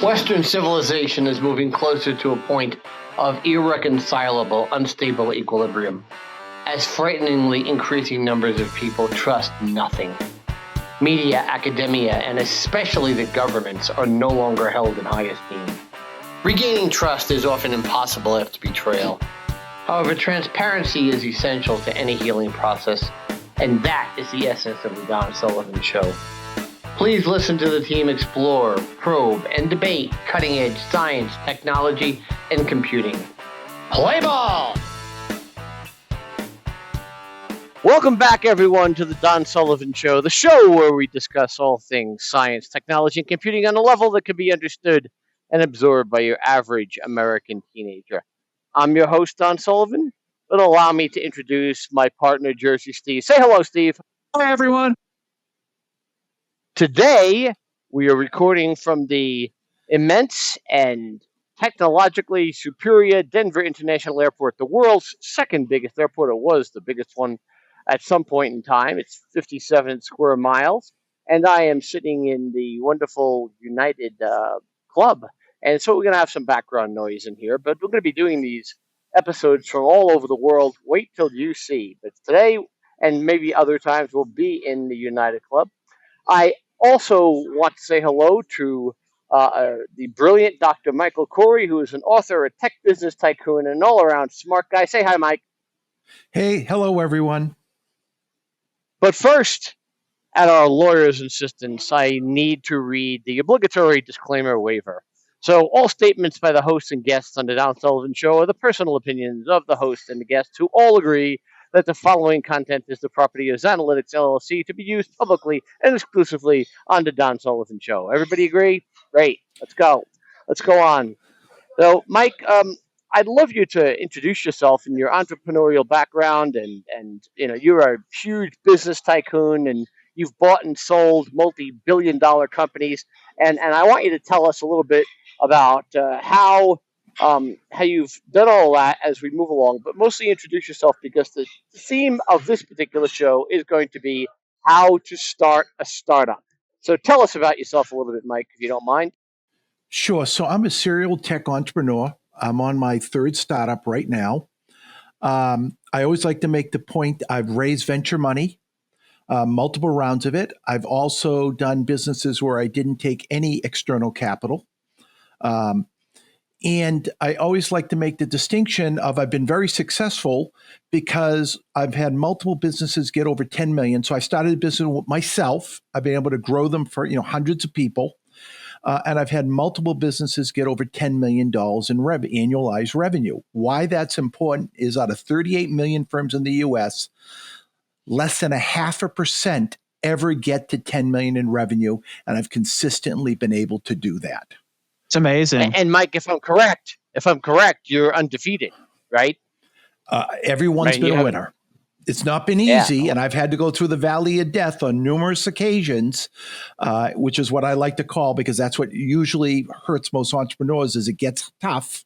Western civilization is moving closer to a point of irreconcilable, unstable equilibrium, as frighteningly increasing numbers of people trust nothing. Media, academia, and especially the governments are no longer held in high esteem. Regaining trust is often impossible after betrayal. However, transparency is essential to any healing process, and that is the essence of the Don Sullivan Show. Please listen to the team explore, probe, and debate cutting-edge science, technology, and computing. Play ball! Welcome back, everyone, to the Don Sullivan Show, the show where we discuss all things science, technology, and computing on a level that can be understood and absorbed by your average American teenager. I'm your host, Don Sullivan, but allow me to introduce my partner, Jersey Steve. Say hello, Steve. Hi, everyone. Today, we are recording from the immense and technologically superior Denver International Airport, the world's second biggest airport. It was the biggest one at some point in time. It's 57 square miles, and I am sitting in the wonderful United Club. And so we're going to have some background noise in here, but we're going to be doing these episodes from all over the world. Wait till you see. But today, and maybe other times, we'll be in the United Club. I also want to say hello to the brilliant Dr. Michael Corey, who is an author, a tech business tycoon, and an all-around smart guy. Say hi, Mike. Hey, hello, everyone. But first, at our lawyer's insistence, I need to read the obligatory disclaimer waiver. So all statements by the hosts and guests on the Don Sullivan Show are the personal opinions of the host and the guests, who all agree that the following content is the property of Xanalytics LLC to be used publicly and exclusively on the Don Sullivan Show. Everybody agree? Great. Let's go. Let's go on. So, Mike, I'd love you to introduce yourself and your entrepreneurial background, and you're a huge business tycoon, and you've bought and sold multi-billion-dollar companies, and I want you to tell us a little bit about how you've done all that as we move along, but mostly introduce yourself, because the theme of this particular show is going to be how to start a startup. So tell us about yourself a little bit, Mike, if you don't mind. Sure. So I'm a serial tech entrepreneur. I'm on my third startup right now. I always like to make the point I've raised venture money, multiple rounds of it. I've also done businesses where I didn't take any external capital. And I always like to make the distinction of I've been very successful because I've had multiple businesses get over 10 million. So I started a business with myself. I've been able to grow them for hundreds of people. And I've had multiple businesses get over $10 million in annualized revenue. Why that's important is out of 38 million firms in the U.S., less than 0.5% ever get to 10 million in revenue. And I've consistently been able to do that. It's amazing. And Mike, if I'm correct, you're undefeated, right? Everyone's been a winner. It's not been easy, and I've had to go through the valley of death on numerous occasions, which is what I like to call, because that's what usually hurts most entrepreneurs, is it gets tough.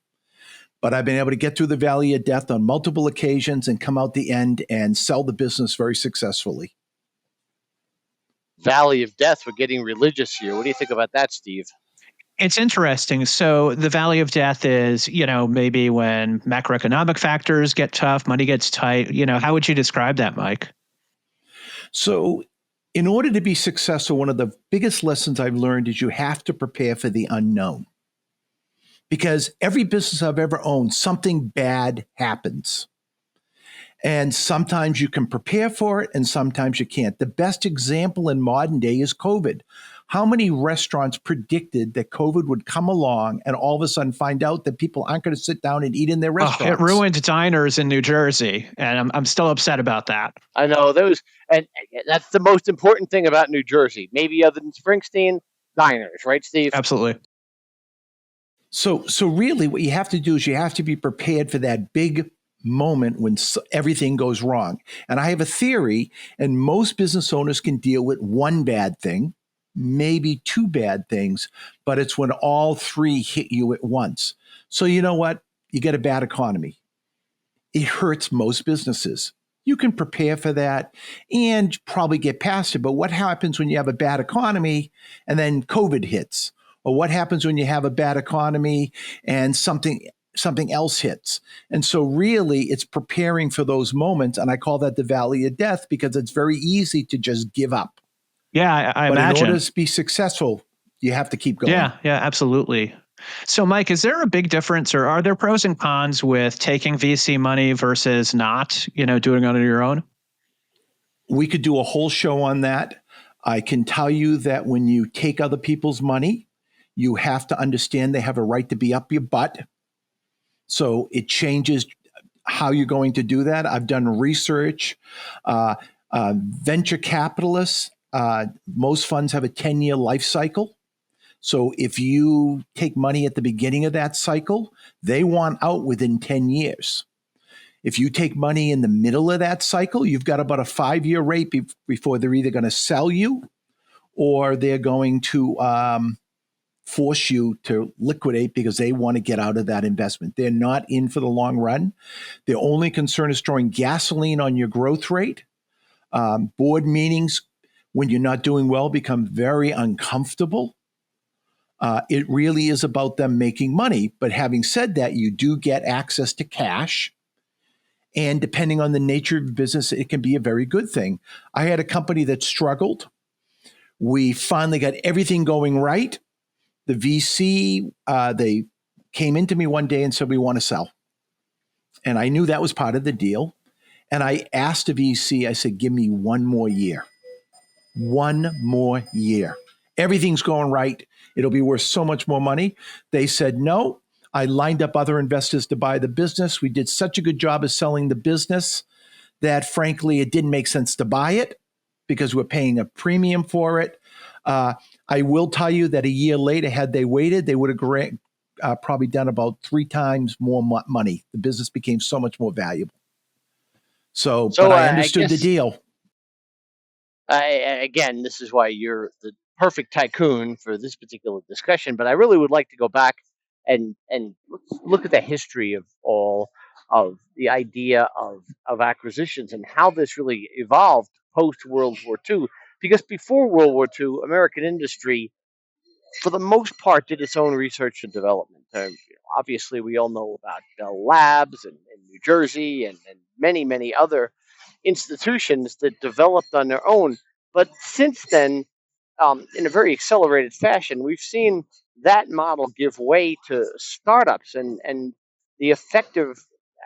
But I've been able to get through the valley of death on multiple occasions and come out the end and sell the business very successfully. Valley of death. We're getting religious here. What do you think about that, Steve? It's interesting. So the valley of death is, maybe when macroeconomic factors get tough, money gets tight. How would you describe that, Mike? So in order to be successful, one of the biggest lessons I've learned is you have to prepare for the unknown. Because every business I've ever owned, something bad happens. And sometimes you can prepare for it and sometimes you can't. The best example in modern day is COVID. How many restaurants predicted that COVID would come along and all of a sudden find out that people aren't going to sit down and eat in their restaurants? It ruined diners in New Jersey, and I'm still upset about that. I know and that's the most important thing about New Jersey. Maybe other than Springsteen, diners, right, Steve? Absolutely. So really what you have to do is you have to be prepared for that big moment when everything goes wrong. And I have a theory, and most business owners can deal with one bad thing, maybe two bad things, but it's when all three hit you at once. So you know what? You get a bad economy. It hurts most businesses. You can prepare for that and probably get past it. But what happens when you have a bad economy and then COVID hits? Or what happens when you have a bad economy and something else hits? And so really it's preparing for those moments. And I call that the valley of death because it's very easy to just give up. Yeah, I But imagine. in order to be successful, you have to keep going. Yeah, absolutely. So, Mike, is there a big difference, or are there pros and cons with taking VC money versus not, doing it on your own? We could do a whole show on that. I can tell you that when you take other people's money, you have to understand they have a right to be up your butt. So it changes how you're going to do that. I've done research. Venture capitalists, most funds have a 10-year life cycle. So if you take money at the beginning of that cycle, they want out within 10 years. If you take money in the middle of that cycle, you've got about a 5-year rate before they're either going to sell you or they're going to force you to liquidate because they want to get out of that investment. They're not in for the long run. Their only concern is throwing gasoline on your growth rate. Board meetings, when you're not doing well, become very uncomfortable. It really is about them making money. But having said that, you do get access to cash. And depending on the nature of the business, it can be a very good thing. I had a company that struggled. We finally got everything going right. The VC, they came into me one day and said, we want to sell. And I knew that was part of the deal. And I asked the VC, I said, give me one more year. One more year. Everything's going right. It'll be worth so much more money. They said no. I lined up other investors to buy the business. We did such a good job of selling the business that, frankly, it didn't make sense to buy it because we're paying a premium for it. I will tell you that a year later, had they waited, they would have probably done about 3 times more money. The business became so much more valuable. But I understood the deal. Again, this is why you're the perfect tycoon for this particular discussion. But I really would like to go back and look at the history of all of the idea of acquisitions and how this really evolved post World War II. Because before World War II, American industry, for the most part, did its own research and development. Obviously, we all know about Bell Labs in New Jersey and many other institutions that developed on their own. But since then, in a very accelerated fashion, we've seen that model give way to startups and the effective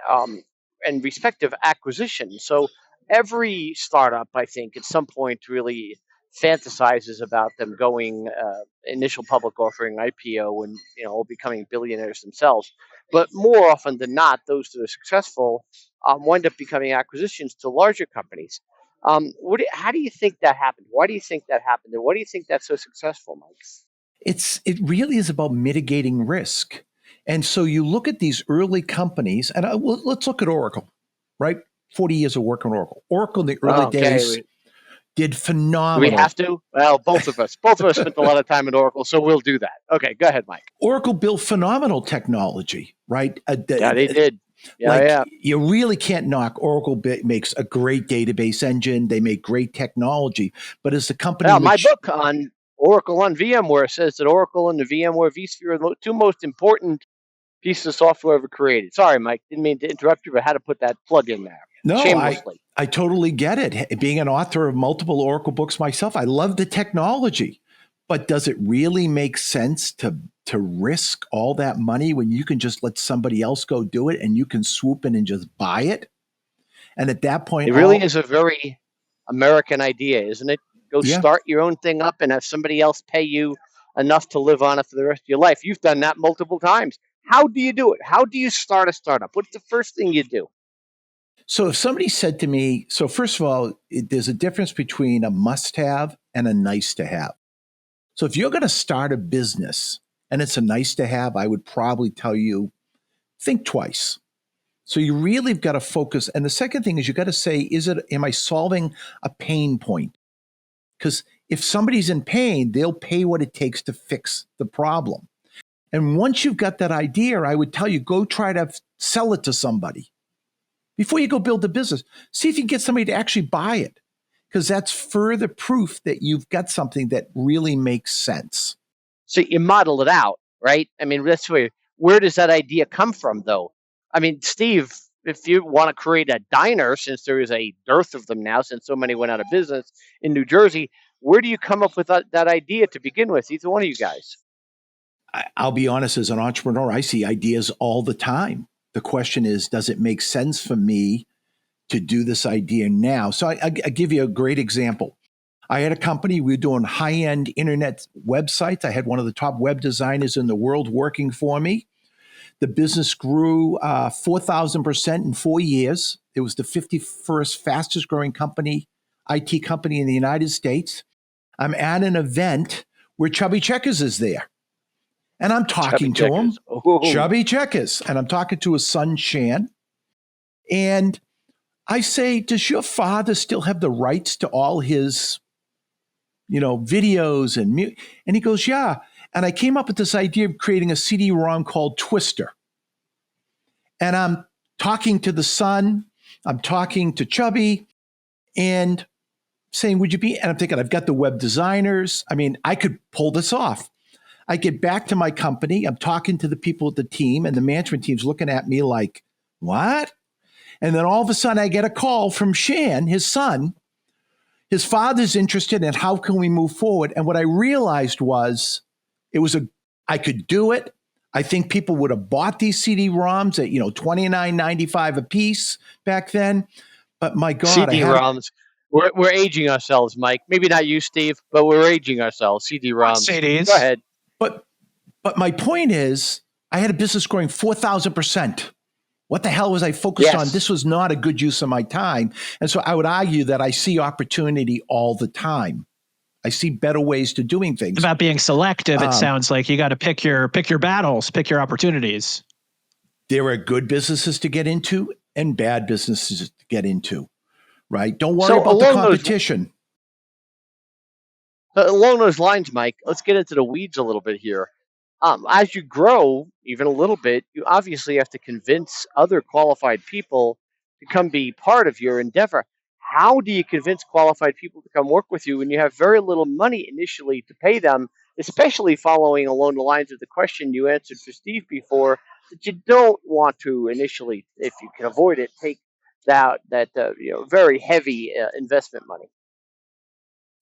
and respective acquisitions. So every startup, I think, at some point really fantasizes about them going initial public offering, IPO, and becoming billionaires themselves. But more often than not, those that are successful wind up becoming acquisitions to larger companies. How do you think that happened? Why do you think that happened? And why do you think that's so successful, Mike? It really is about mitigating risk. And so you look at these early companies, and let's look at Oracle, right? 40 years of work on Oracle. Oracle in the early days did phenomenal. Do we have to? Well, both of us spent a lot of time at Oracle, so we'll do that. Okay, go ahead, Mike. Oracle built phenomenal technology, right? Yeah, they did. Yeah. You really can't knock Oracle. Makes a great database engine. They make great technology. But as a company, my book on Oracle on VMware says that Oracle and the VMware vSphere are the 2 most important pieces of software ever created. Sorry, Mike, didn't mean to interrupt you, but had to put that plug in there. No, shamelessly. I totally get it. Being an author of multiple Oracle books myself, I love the technology. But does it really make sense to risk all that money when you can just let somebody else go do it and you can swoop in and just buy it? And at that point, it really is a very American idea, isn't it? Go start your own thing up and have somebody else pay you enough to live on it for the rest of your life. You've done that multiple times. How do you do it? How do you start a startup? What's the first thing you do? So if somebody said to me, so first of all, there's a difference between a must-have and a nice-to-have. So if you're going to start a business and it's a nice-to-have, I would probably tell you, think twice. So you really got to focus. And the second thing is you got to say, am I solving a pain point? Because if somebody's in pain, they'll pay what it takes to fix the problem. And once you've got that idea, I would tell you, go try to sell it to somebody. Before you go build the business, see if you can get somebody to actually buy it, because that's further proof that you've got something that really makes sense. So you model it out, right? I mean, that's where does that idea come from, though? I mean, Steve, if you want to create a diner, since there is a dearth of them now, since so many went out of business in New Jersey, where do you come up with that idea to begin with? Either one of you guys. I'll be honest, as an entrepreneur, I see ideas all the time. The question is, does it make sense for me to do this idea now? So I give you a great example. I had a company, we were doing high-end internet websites. I had one of the top web designers in the world working for me. The business grew 4,000% in 4 years. It was the 51st fastest growing IT company in the United States. I'm at an event where Chubby Checkers is there. And I'm talking to him, Chubby Checkers, and I'm talking to his son, Shan. And I say, does your father still have the rights to all his, videos and music? And he goes, yeah. And I came up with this idea of creating a CD-ROM called Twister. And I'm talking to the son, I'm talking to Chubby, and saying, would you be? And I'm thinking, I've got the web designers. I mean, I could pull this off. I get back to my company. I'm talking to the people at the team, and the management team's looking at me like, what? And then all of a sudden I get a call from Shan, his son. His father's interested in how can we move forward. And what I realized was I could do it. I think people would have bought these CD-ROMs at, $29.95 a piece back then. But my God, CD-ROMs. We're aging ourselves, Mike. Maybe not you, Steve, but we're aging ourselves. CD-ROMs. CDs. Go ahead. But my point is, I had a business growing 4,000%. What the hell was I focused on? This was not a good use of my time. And so I would argue that I see opportunity all the time. I see better ways to doing things. It's about being selective. It sounds like you got to pick your battles, pick your opportunities. There are good businesses to get into and bad businesses to get into, right? Don't worry about the competition. Along those lines, Mike, let's get into the weeds a little bit here. As you grow even a little bit, you obviously have to convince other qualified people to come be part of your endeavor. How do you convince qualified people to come work with you when you have very little money initially to pay them, especially following along the lines of the question you answered for Steve before, that you don't want to initially, if you can avoid it, take that very heavy investment money?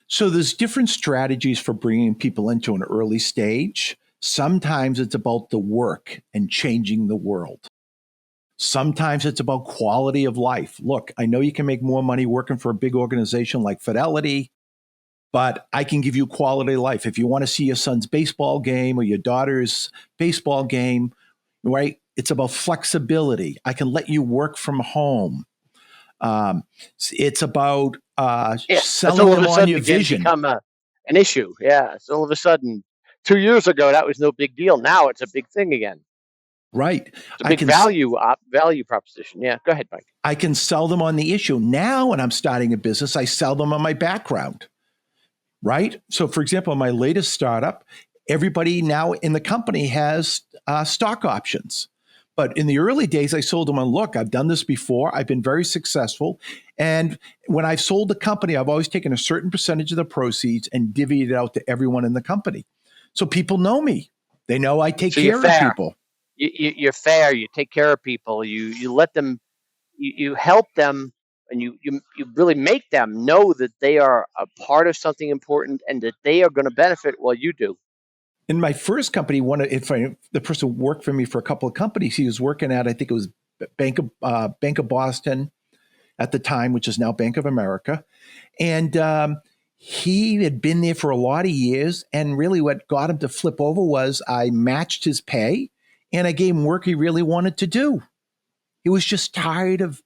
So there's different strategies for bringing people into an early stage. Sometimes it's about the work and changing the world. Sometimes it's about quality of life. Look, I know you can make more money working for a big organization like Fidelity, but I can give you quality of life. If you want to see your son's baseball game or your daughter's baseball game, right? It's about flexibility. I can let you work from home. It's about selling them on your vision. Become an issue. Yeah. So all of a sudden, 2 years ago, that was no big deal. Now it's a big thing again. Right. It's a big value proposition. Yeah. Go ahead, Mike. I can sell them on the issue. Now, when I'm starting a business, I sell them on my background. Right. So, for example, my latest startup, everybody now in the company has stock options. But in the early days, I sold them on, look, I've done this before. I've been very successful. And when I've sold the company, I've always taken a certain percentage of the proceeds and divvied it out to everyone in the company. So people know me. They know I take care of people. You're fair. You take care of people. You let them, you help them, and you really make them know that they are a part of something important and that they are going to benefit while you do. In my first company, the person worked for me for a couple of companies. He was working at, I think it was Bank of Boston at the time, which is now Bank of America. And he had been there for a lot of years. And really what got him to flip over was I matched his pay and I gave him work he really wanted to do. He was just tired of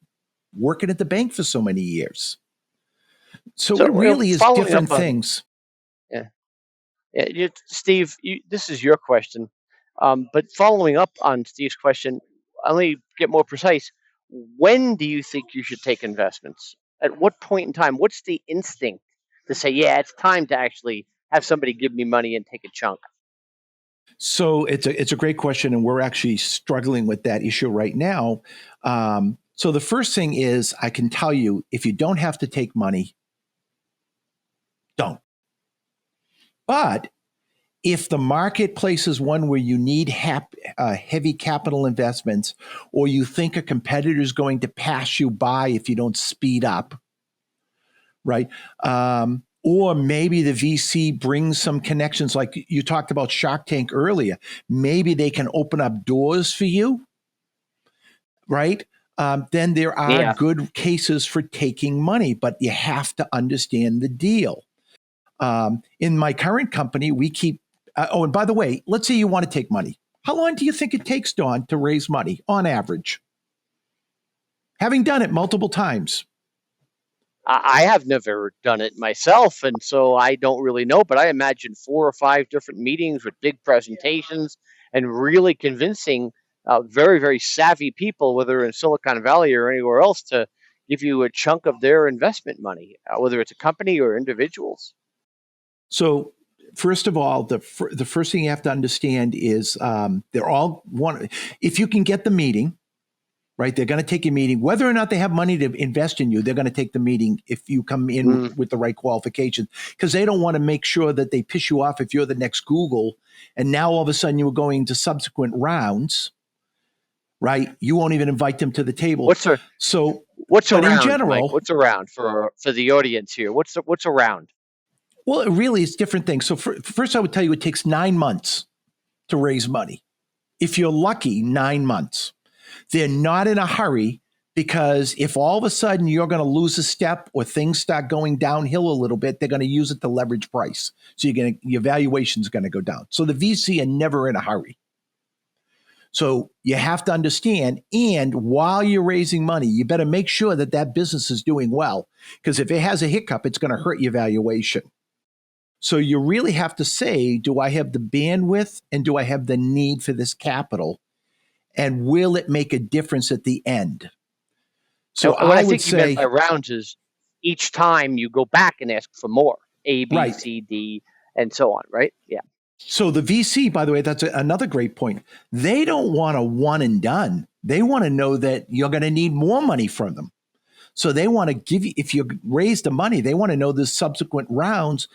working at the bank for so many years. So it really is different things. Yeah, Steve, this is your question. But following up on Steve's question, let me get more precise. When do you think you should take investments? At what point in time? What's the instinct to say, yeah, it's time to actually have somebody give me money and take a chunk? So it's a great question, and we're actually struggling with that issue right now. So the first thing is, I can tell you, if you don't have to take money, don't. But if the marketplace is one where you need heavy capital investments, or you think a competitor is going to pass you by if you don't speed up, right? Or maybe the VC brings some connections, like you talked about Shark Tank earlier. Maybe they can open up doors for you, right? Then there are good cases for taking money, but you have to understand the deal. In my current company, we keep, and by the way, let's say you want to take money. How long do you think it takes, Don, to raise money on average? Having done it multiple times. I have never done it myself, and so I don't really know, but I imagine 4 or 5 different meetings with big presentations and really convincing very, very savvy people, whether in Silicon Valley or anywhere else, to give you a chunk of their investment money, whether it's a company or individuals. So, first of all, the first thing you have to understand is they're all one. If you can get the meeting, right, they're going to take a meeting. Whether or not they have money to invest in you, they're going to take the meeting if you come in with the right qualifications, because they don't want to make sure that they piss you off if you're the next Google, and now all of a sudden you're going to subsequent rounds, right? You won't even invite them to the table. What's around, in general, Mike? What's around for the audience here? What's around? Well, it really is different things. So first, I would tell you it takes 9 months to raise money. If you're lucky, 9 months. They're not in a hurry, because if all of a sudden you're going to lose a step or things start going downhill a little bit, they're going to use it to leverage price. So your valuation is going to go down. So the VC are never in a hurry. So you have to understand, and while you're raising money, you better make sure that that business is doing well, because if it has a hiccup, it's going to hurt your valuation. So you really have to say, do I have the bandwidth and do I have the need for this capital? And will it make a difference at the end? So I think you meant by rounds is each time you go back and ask for more, A, B, right, C, D, and so on, right? Yeah. So the VC, by the way, that's another great point. They don't want a one and done. They want to know that you're going to need more money from them. So they want to give you, if you raise the money, they want to know the subsequent rounds.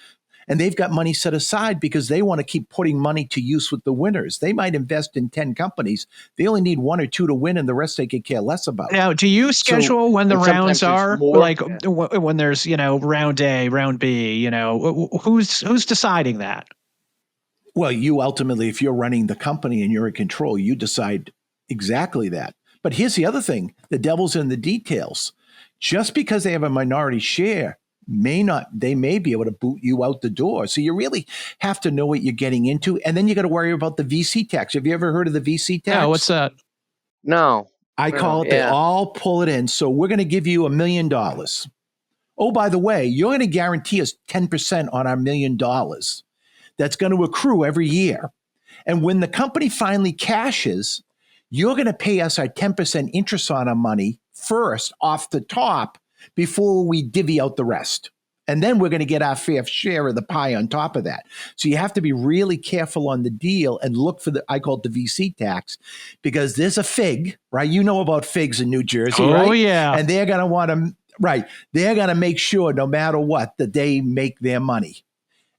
And they've got money set aside because they want to keep putting money to use with the winners. They might invest in 10 companies. They only need 1 or 2 to win, and the rest they could care less about. Now, do you schedule when the rounds are? Like when there's, round A, round B, who's deciding that? Well, you ultimately, if you're running the company and you're in control, you decide exactly that. But here's the other thing. The devil's in the details. Just because they have a minority share, they may be able to boot you out the door. So you really have to know what you're getting into. And then you got to worry about the VC tax. Have you ever heard of the VC tax? No, what's that? No. I call it, they all pull it in. So we're going to give you $1 million. Oh, by the way, you're going to guarantee us 10% on our $1 million. That's going to accrue every year. And when the company finally cashes, you're going to pay us our 10% interest on our money first off the top, before we divvy out the rest. And then we're going to get our fair share of the pie on top of that. So you have to be really careful on the deal and look for I call it the VC tax, because there's a fig, right? You know about figs in New Jersey, right? Oh, yeah. And they're going to want to, right, they're going to make sure no matter what that they make their money.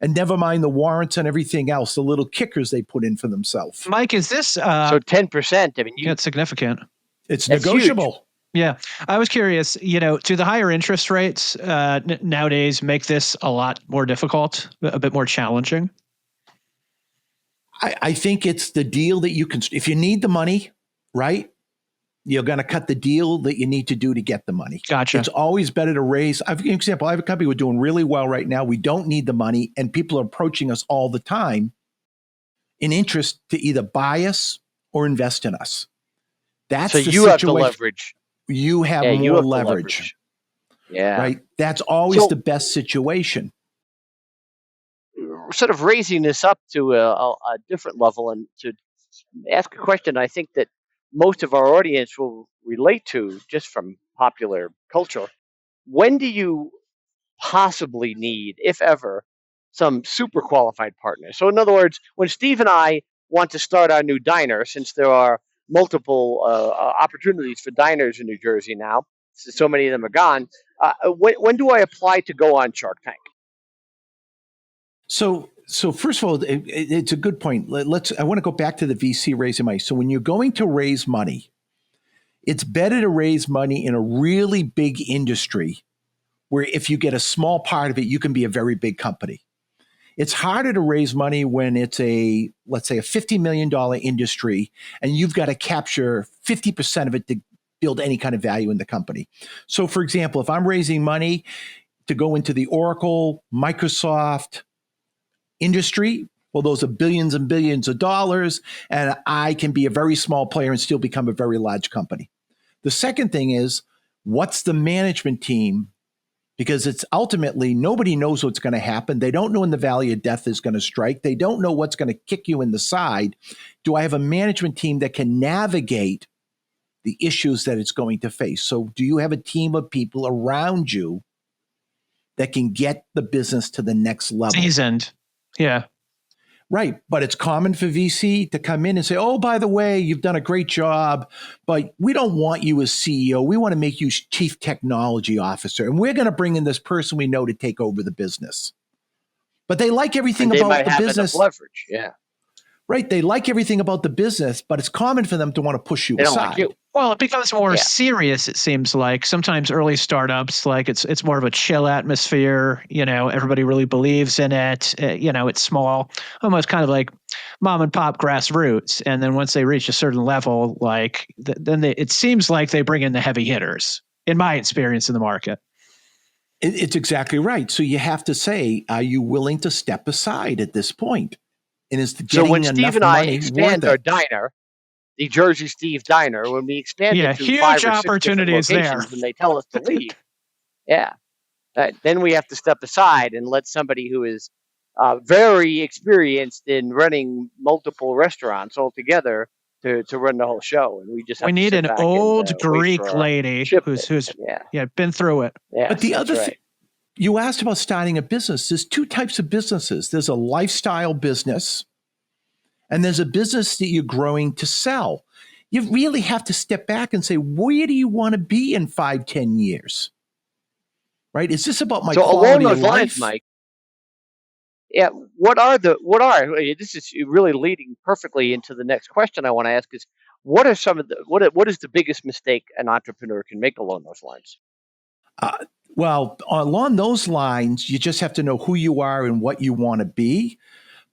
And never mind the warrants and everything else, the little kickers they put in for themselves. Mike, is this... so 10%, I mean... It's significant. It's negotiable. Huge. Yeah. I was curious, do the higher interest rates nowadays make this a lot more difficult, a bit more challenging? I think it's the deal that you can, if you need the money, right, you're going to cut the deal that you need to do to get the money. Gotcha. It's always better to raise. I've an example. I have a company we're doing really well right now. We don't need the money, and people are approaching us all the time in interest to either buy us or invest in us. That's so the you situation. Have the leverage. You have more leverage. Yeah. Right. That's always the best situation. Sort of raising this up to a different level and to ask a question I think that most of our audience will relate to just from popular culture. When do you possibly need, if ever, some super qualified partners? So in other words, when Steve and I want to start our new diner, since there are multiple opportunities for diners in New Jersey now, so many of them are gone, when do I apply to go on Shark Tank? So So first of all, it's a good point. I want to go back to the VC raising money. So when you're going to raise money, it's better to raise money in a really big industry where if you get a small part of it, you can be a very big company. It's harder to raise money when it's let's say a $50 million industry and you've got to capture 50% of it to build any kind of value in the company. So for example, if I'm raising money to go into the Oracle, Microsoft industry, well, those are billions and billions of dollars, and I can be a very small player and still become a very large company. The second thing is, what's the management team? Because it's ultimately, nobody knows what's going to happen. They don't know when the valley of death is going to strike. They don't know what's going to kick you in the side. Do I have a management team that can navigate the issues that it's going to face? So do you have a team of people around you that can get the business to the next level? Seasoned. Yeah. Right. But it's common for VC to come in and say, oh, by the way, you've done a great job, but we don't want you as CEO. We want to make you chief technology officer. And we're going to bring in this person we know to take over the business. But they like everything about the business. Leverage. Yeah. Right. They like everything about the business, but it's common for them to want to push you They don't aside. like you. Well, it becomes more serious, it seems like. Sometimes early startups, like it's more of a chill atmosphere. Everybody really believes in it. It's small, almost kind of like mom and pop grassroots. And then once they reach a certain level, it seems like they bring in the heavy hitters, in my experience in the market. It's exactly right. So you have to say, are you willing to step aside at this point? And is getting so when enough Steve and I money expand worth our it? diner, the Jersey Steve Diner, when we expand it to huge 5 or 6 different opportunities locations there. and they tell us to leave, then we have to step aside and let somebody who is very experienced in running multiple restaurants altogether to run the whole show. And we just have We to need sit an back old and Greek lady who's been through it. Yes, But the other right. thing, you asked about starting a business. There's two types of businesses. There's a lifestyle business, and there's a business that you're growing to sell. You really have to step back and say, where do you want to be in 5-10 years? Right? Is this about my So along quality those of lines, life? Mike, this is really leading perfectly into the next question I want to ask is, what is the biggest mistake an entrepreneur can make along those lines? Well, along those lines, you just have to know who you are and what you want to be.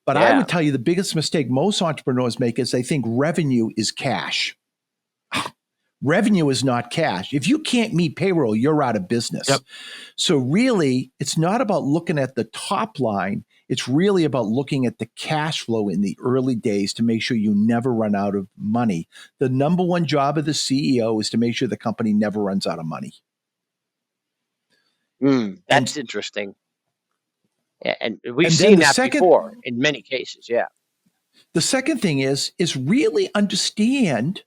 But I would tell you the biggest mistake most entrepreneurs make is they think revenue is cash. Revenue is not cash. If you can't meet payroll, you're out of business. Yep. So really, it's not about looking at the top line. It's really about looking at the cash flow in the early days to make sure you never run out of money. The number one job of the CEO is to make sure the company never runs out of money. That's interesting. Yeah, and we've seen that before in many cases. Yeah. The second thing is really understand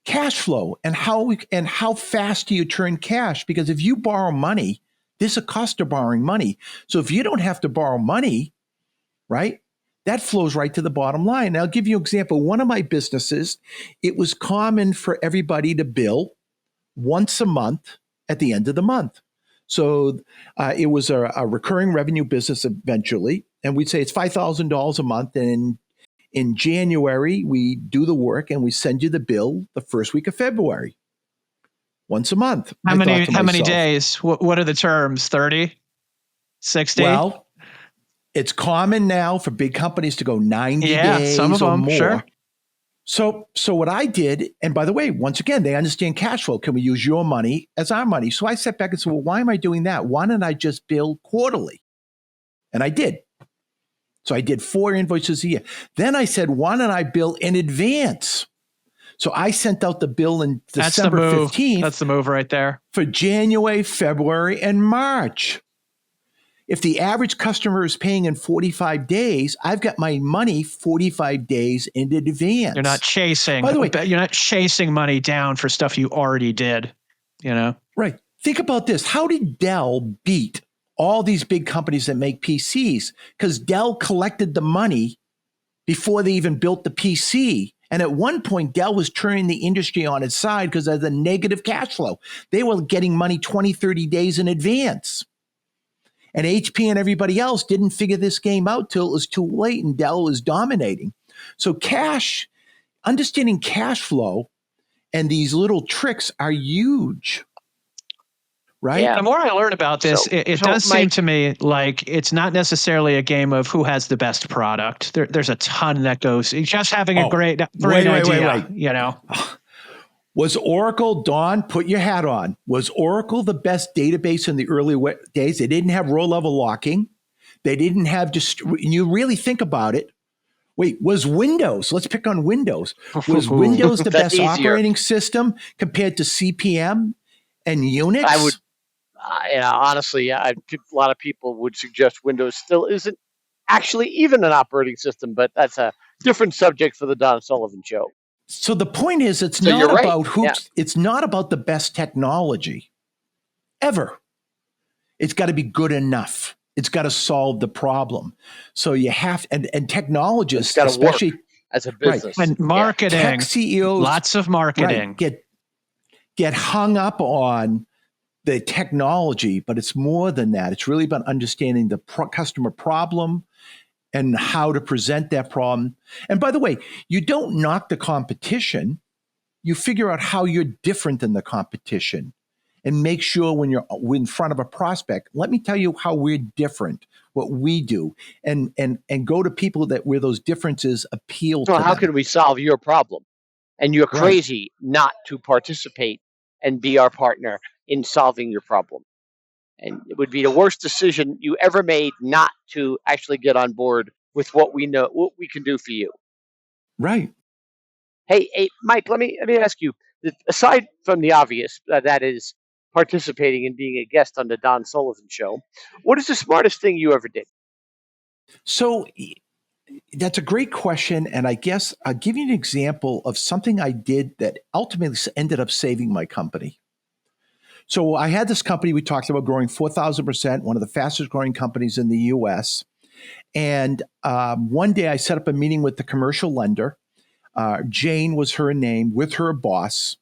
cash flow and how fast do you turn cash? Because if you borrow money, there's a cost of borrowing money. So if you don't have to borrow money, right, that flows right to the bottom line. Now, I'll give you an example. One of my businesses, it was common for everybody to bill once a month at the end of the month. So it was a recurring revenue business eventually. And we'd say it's $5,000 a month. And in January, we do the work and we send you the bill the first week of February, once a month. How many days? What are the terms? 30, 60? Well, it's common now for big companies to go 90 days some of or them, more. Sure. So what I did, and by the way, once again, they understand cash flow. Can we use your money as our money? So I sat back and said, well, why am I doing that? Why don't I just bill quarterly? And I did. So I did 4 invoices a year. Then I said, why don't I bill in advance? So I sent out the bill in December 15th. That's the move right there. For January, February, and March. If the average customer is paying in 45 days, I've got my money 45 days in advance. You're not chasing. By the way, you're not chasing money down for stuff you already did. Right. Think about this. How did Dell beat all these big companies that make PCs? Because Dell collected the money before they even built the PC. And at one point, Dell was turning the industry on its side because of the negative cash flow. They were getting money 20, 30 days in advance. And HP and everybody else didn't figure this game out till it was too late, and Dell was dominating. So understanding cash flow and these little tricks are huge, right? Yeah. The more I learn about this, So- it so, does seem Mike- to me like it's not necessarily a game of who has the best product. There's a ton that goes. Just having a great idea, you know. Was Oracle, Don, put your hat on. Was Oracle the best database in the early days? They didn't have row level locking. They didn't have you really think about it. Wait, was Windows, let's pick on Windows. Was Windows the best operating system compared to CPM and Unix? I would, honestly, a lot of people would suggest Windows still isn't actually even an operating system, but that's a different subject for the Don Sullivan Show. So the point is, it's not about it's not about the best technology ever. It's got to be good enough. It's got to solve the problem. So you have, and technologists, especially as a business, and marketing, tech CEOs, lots of marketing, get hung up on the technology, but it's more than that. It's really about understanding the customer problem and how to present that problem. And by the way, you don't knock the competition. You figure out how you're different than the competition and make sure when you're in front of a prospect, let me tell you how we're different, what we do, and go to people where those differences appeal to them. How can we solve your problem? And you're crazy not to participate and be our partner in solving your problem. And it would be the worst decision you ever made not to actually get on board with what we know, what we can do for you. Right. Hey, Mike, let me ask you, aside from the obvious, that is participating and being a guest on the Don Sullivan Show, what is the smartest thing you ever did? So that's a great question. And I guess I'll give you an example of something I did that ultimately ended up saving my company. So I had this company we talked about growing 4,000%, one of the fastest growing companies in the US. And one day I set up a meeting with the commercial lender. Jane was her name, with her boss,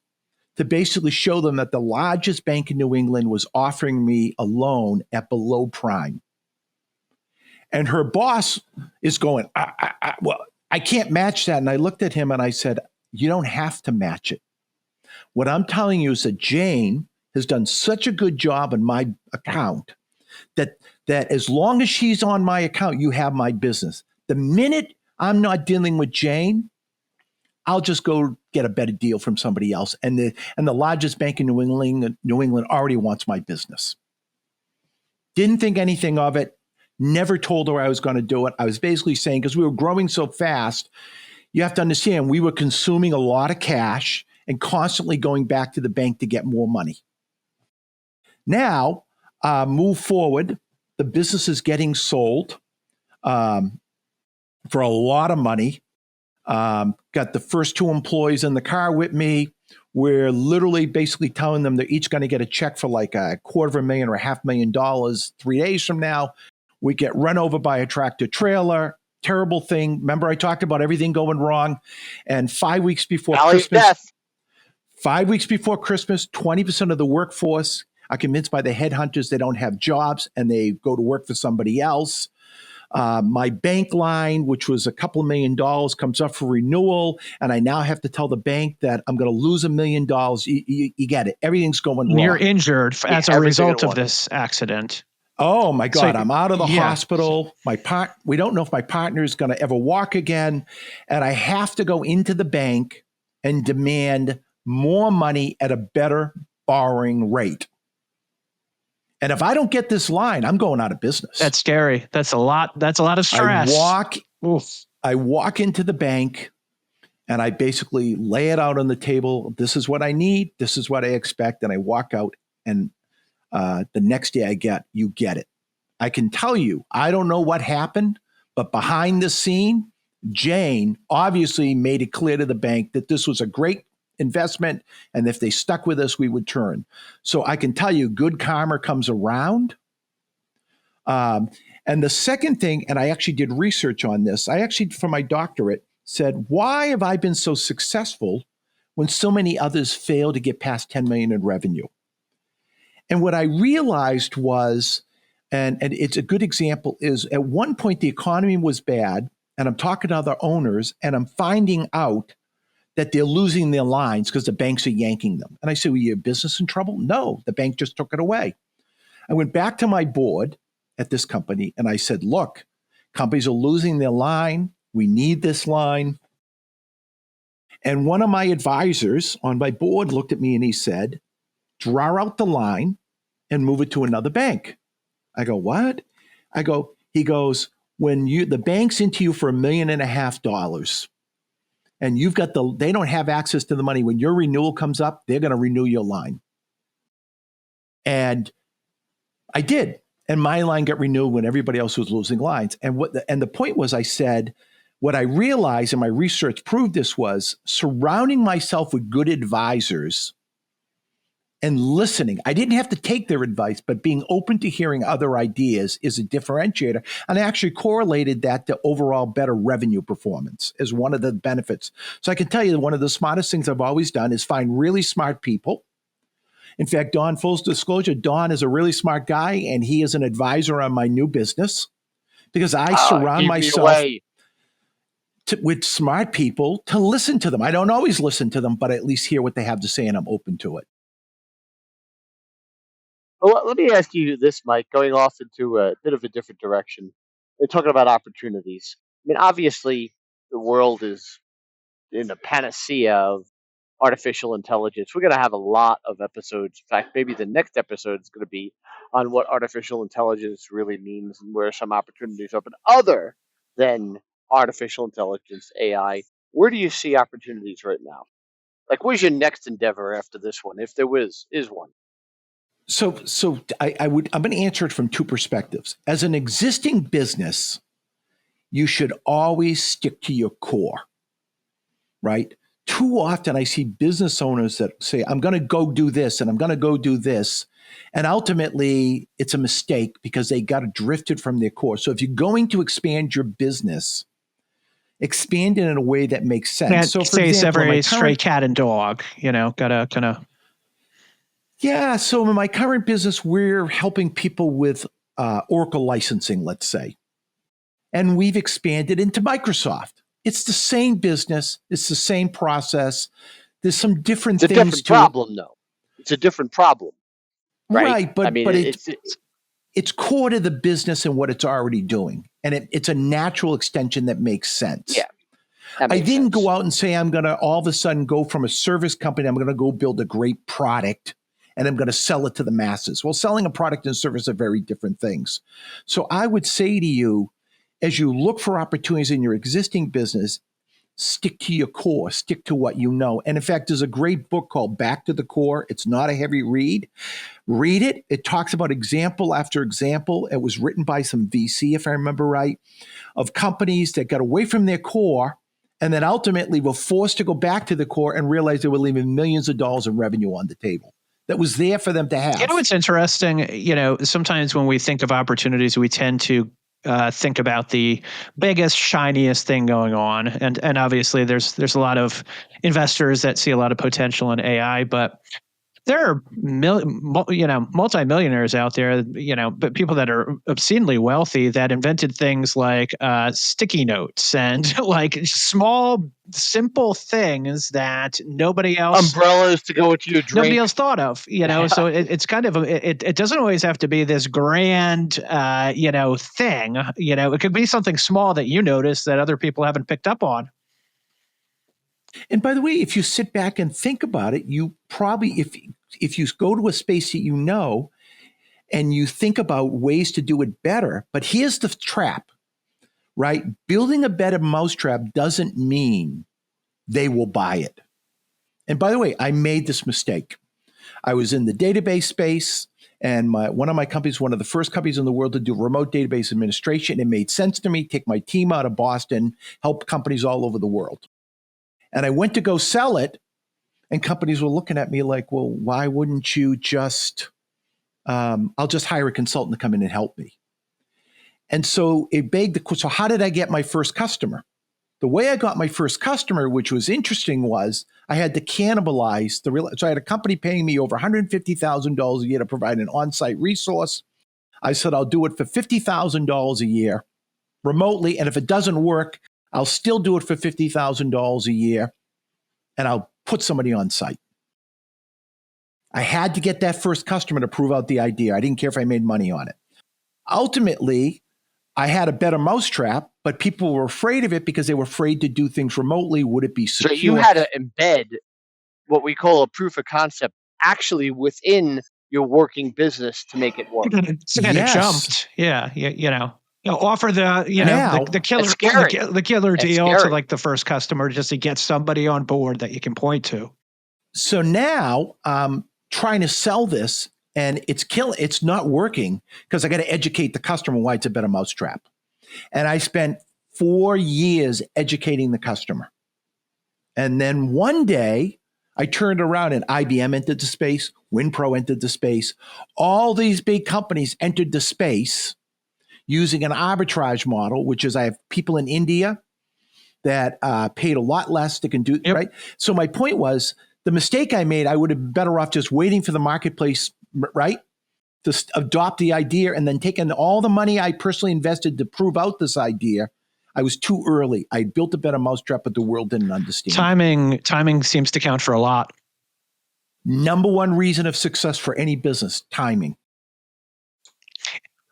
to basically show them that the largest bank in New England was offering me a loan at below prime. And her boss is going, well, I can't match that. And I looked at him and I said, you don't have to match it. What I'm telling you is that Jane has done such a good job in my account that as long as she's on my account, you have my business. The minute I'm not dealing with Jane, I'll just go get a better deal from somebody else. And the largest bank in New England already wants my business. Didn't think anything of it. Never told her I was going to do it. I was basically saying, because we were growing so fast, you have to understand we were consuming a lot of cash and constantly going back to the bank to get more money. Now, move forward, the business is getting sold for a lot of money. Got the first 2 employees in the car with me. We're literally basically telling them they're each going to get a check for like $250,000 or $500,000 3 days from now. We get run over by a tractor trailer. Terrible thing. Remember, I talked about everything going wrong. And 5 weeks before Christmas, 5 weeks before Christmas, 20% of the workforce are convinced by the headhunters they don't have jobs and they go to work for somebody else. My bank line, which was a couple of $1 million, comes up for renewal, and I now have to tell the bank that I'm going to lose $1 million. You get it. Everything's going wrong. You're injured as a result of this accident. Oh my God, I'm out of the hospital. We don't know if my partner is going to ever walk again. And I have to go into the bank and demand more money at a better borrowing rate. And if I don't get this line, I'm going out of business. That's scary. That's a lot of stress. I walk into the bank and I basically lay it out on the table. This is what I need. This is what I expect. And I walk out, and the next day you get it. I can tell you, I don't know what happened, but behind the scene, Jane obviously made it clear to the bank that this was a great investment, and if they stuck with us, we would turn. So I can tell you, good karma comes around. And the second thing, and I actually did research on this, I actually, for my doctorate, said, why have I been so successful when so many others fail to get past 10 million in revenue? And what I realized was And it's a good example is at one point the economy was bad, and I'm talking to other owners, and I'm finding out that they're losing their lines because the banks are yanking them. And I said, well, your business in trouble? No, the bank just took it away. I went back to my board at this company and I said, look, companies are losing their line. We need this line. And one of my advisors on my board looked at me and he said, draw out the line and move it to another bank. I go, what? He goes, when the bank's into you for $1.5 million and they don't have access to the money. When your renewal comes up, they're going to renew your line. And I did. And my line got renewed when everybody else was losing lines. And the point was, I said, what I realized and my research proved this was surrounding myself with good advisors and listening. I didn't have to take their advice, but being open to hearing other ideas is a differentiator. And I actually correlated that to overall better revenue performance as one of the benefits. So I can tell you that one of the smartest things I've always done is find really smart people. In fact, Don, full disclosure, Don is a really smart guy, and he is an advisor on my new business because I surround myself with smart people to listen to them. I don't always listen to them, but I at least hear what they have to say, and I'm open to it. Well, let me ask you this, Mike, going off into a bit of a different direction. We're talking about opportunities. I mean, obviously, the world is in a panacea of artificial intelligence. We're going to have a lot of episodes. In fact, maybe the next episode is going to be on what artificial intelligence really means and where some opportunities open other than artificial intelligence, AI. Where do you see opportunities right now? Like, where's your next endeavor after this one, if there is one? So I'm going to answer it from two perspectives. As an existing business, you should always stick to your core, right? Too often I see business owners that say, I'm going to go do this and I'm going to go do this. And ultimately it's a mistake because they got drifted from their core. So if you're going to expand your business, expand it in a way that makes sense. Can't so for say example, every stray cat and dog, gotta kind of. Yeah. So in my current business, we're helping people with Oracle licensing, let's say. And we've expanded into Microsoft. It's the same business. It's the same process. There's some different things. It's a different problem, though. It's a different problem. Right. But, I mean, but it's core to the business and what it's already doing. And it's a natural extension that makes sense. Yeah. I didn't go out and say, I'm going to all of a sudden go from a service company, I'm going to go build a great product and I'm going to sell it to the masses. Well, selling a product and service are very different things. So I would say to you, as you look for opportunities in your existing business, stick to your core, stick to what you know. And in fact, there's a great book called Back to the Core. It's not a heavy read. Read it. It talks about example after example. It was written by some VC, if I remember right, of companies that got away from their core and then ultimately were forced to go back to the core and realize they were leaving millions of dollars in revenue on the table that was there for them to have. It's interesting. Sometimes when we think of opportunities, we tend to think about the biggest, shiniest thing going on, and obviously there's a lot of investors that see a lot of potential in AI, but there are multimillionaires out there, but people that are obscenely wealthy that invented things like sticky notes and like small, simple things that nobody else, umbrellas to go with your drink, nobody else thought of. So it's kind of it doesn't always have to be this grand, thing. It could be something small that you notice that other people haven't picked up on. And by the way, if you sit back and think about it, you probably, if you go to a space that you know and you think about ways to do it better, but here's the trap, right? Building a better mousetrap doesn't mean they will buy it. And by the way, I made this mistake. I was in the database space, and one of my companies, one of the first companies in the world to do remote database administration. It made sense to me, take my team out of Boston, help companies all over the world. And I went to go sell it, and companies were looking at me like, well, why wouldn't you just, I'll just hire a consultant to come in and help me. And so it begged the question, so how did I get my first customer? The way I got my first customer, which was interesting, was I had to cannibalize so I had a company paying me over $150,000 a year to provide an on-site resource. I said, I'll do it for $50,000 a year remotely. And if it doesn't work, I'll still do it for $50,000 a year and I'll put somebody on site. I had to get that first customer to prove out the idea. I didn't care if I made money on it. Ultimately, I had a better mousetrap, but people were afraid of it because they were afraid to do things remotely. Would it be secure? So you had to embed what we call a proof of concept actually within your working business to make it work. It's kind of jumped. Yeah. Offer the killer deal to like the first customer just to get somebody on board that you can point to. So now I'm trying to sell this and it's not working because I got to educate the customer why it's a better mousetrap. And I spent 4 years educating the customer. And then one day I turned around and IBM entered the space, WinPro entered the space. All these big companies entered the space using an arbitrage model, which is I have people in India that paid a lot less to can do, right? So my point was, the mistake I made, I would have been better off just waiting for the marketplace, right, to adopt the idea and then taking all the money I personally invested to prove out this idea. I was too early. I built a better mousetrap, but the world didn't understand. Timing seems to count for a lot. Number one reason of success for any business, timing.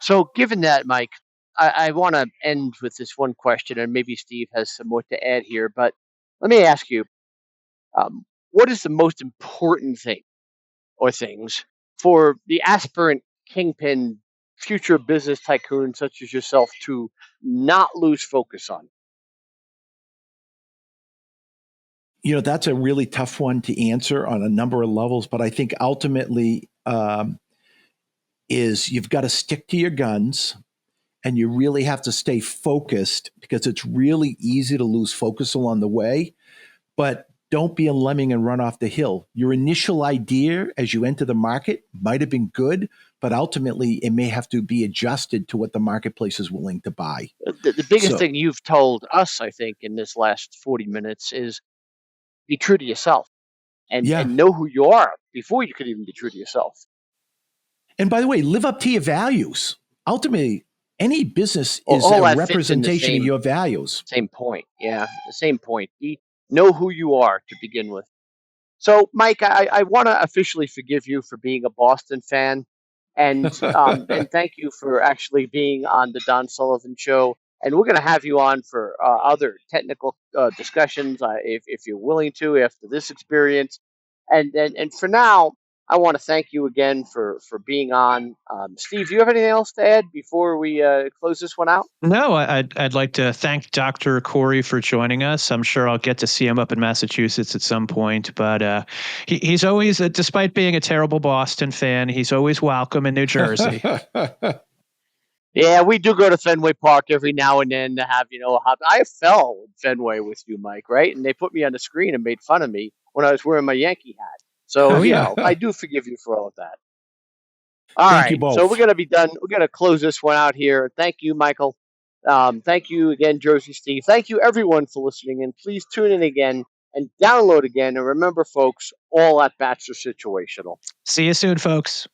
So given that, Mike, I want to end with this one question, and maybe Steve has some more to add here, but let me ask you, what is the most important thing or things for the aspirant kingpin future business tycoon such as yourself to not lose focus on? That's a really tough one to answer on a number of levels, but I think ultimately is you've got to stick to your guns and you really have to stay focused because it's really easy to lose focus along the way, but don't be a lemming and run off the hill. Your initial idea as you enter the market might have been good, but ultimately it may have to be adjusted to what the marketplace is willing to buy. The biggest thing you've told us, I think, in this last 40 minutes is be true to yourself and know who you are before you could even be true to yourself. And by the way, live up to your values. Ultimately, any business is a representation of your values. Same point. Yeah, the same point. Know who you are to begin with. So, Mike, I want to officially forgive you for being a Boston fan, and thank you for actually being on the Don Sullivan Show. And we're going to have you on for other technical discussions if you're willing to after this experience. And for now, I want to thank you again for being on. Steve, do you have anything else to add before we close this one out? No, I'd like to thank Dr. Corey for joining us. I'm sure I'll get to see him up in Massachusetts at some point. But he's always, despite being a terrible Boston fan, he's always welcome in New Jersey. Yeah, we do go to Fenway Park every now and then to have, I fell in Fenway with you, Mike, right? And they put me on the screen and made fun of me when I was wearing my Yankee hat. So, I do forgive you for all of that. All right. Thank you both. So we're going to be done. We're going to close this one out here. Thank you, Michael. Thank you again, Jersey Steve. Thank you, everyone, for listening. And please tune in again and download again. And remember, folks, all at bats are situational. See you soon, folks.